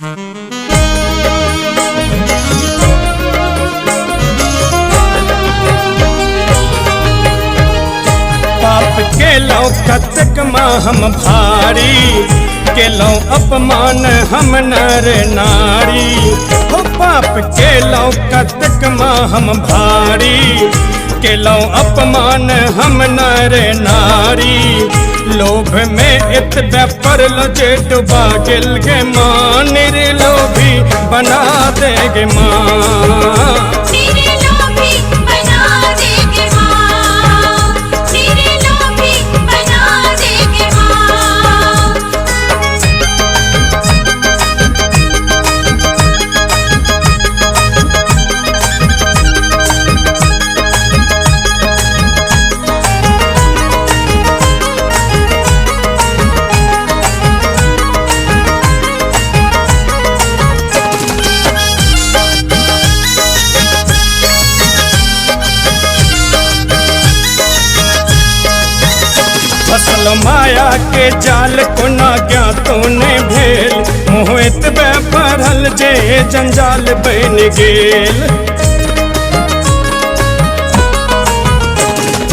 पाप के लो कतक हम भारी, के लो अपमान हम नर नारी। हो पाप के लो कतक हम भारी, के लो अपमान हम नर नारी। लोभ में इत व्यापर लो जे डुबा गिल गे माँ, निर्लोभी बना देगे माँ। फसल माया के जाल को ना ज्ञातों ने भेल, मोहित भरल जे जंजाल बन गेल।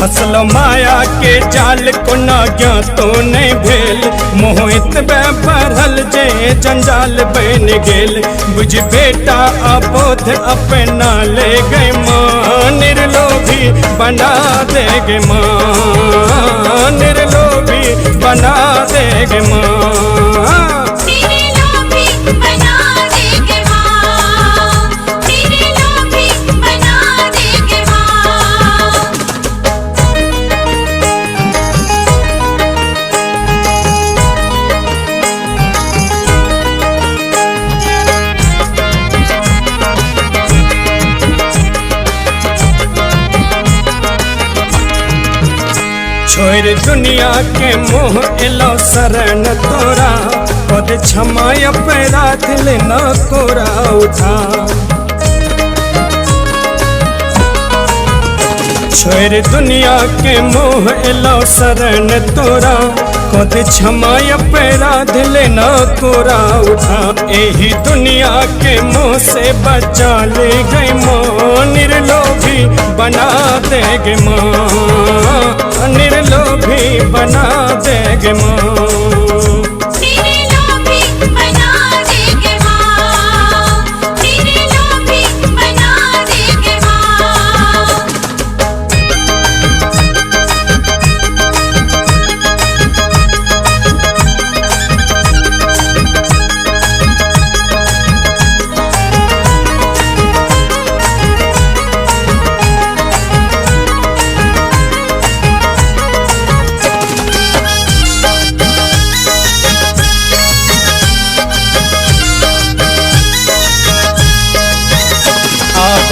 फसल माया के जाल को ना ज्ञातों ने भेल, मोहित भरल जे जंजाल बन गेल। बुझ बेटा अबोध अपना ले गए माँ, निर्लोभी बना देगे माँ, निर्लोभी बना देगे माँ। छोड़ दुनिया के मोह एलो शरण तोरा, पद क्षमा अपराध लेना कोरा उठा। छोड़ दुनिया के मोह एलो शरण तोरा, पद क्षमा अपराध लेना कोरा उठा। यही दुनिया के मोह से बचा ले गए माँ, निर्लोभी बना देगे माँ, निर्लोभी बना देगे माँ।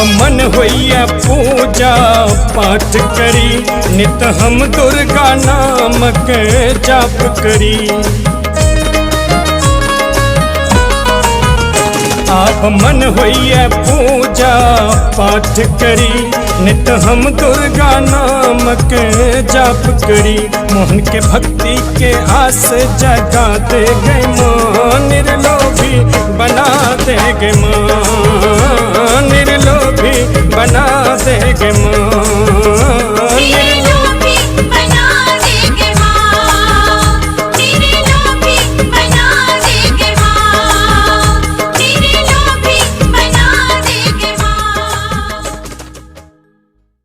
मन होइया पूजा पाठ करी, नित हम दुर्गा नाम के जाप करी। आप मन होइया पूजा पाठ करी, नित हम दुर्गा नाम के जाप करी। मोहन के भक्ति के आस जगा दे गए माँ, निर्लोभी बना देगे माँ, निर्लोभी बना देगे माँ।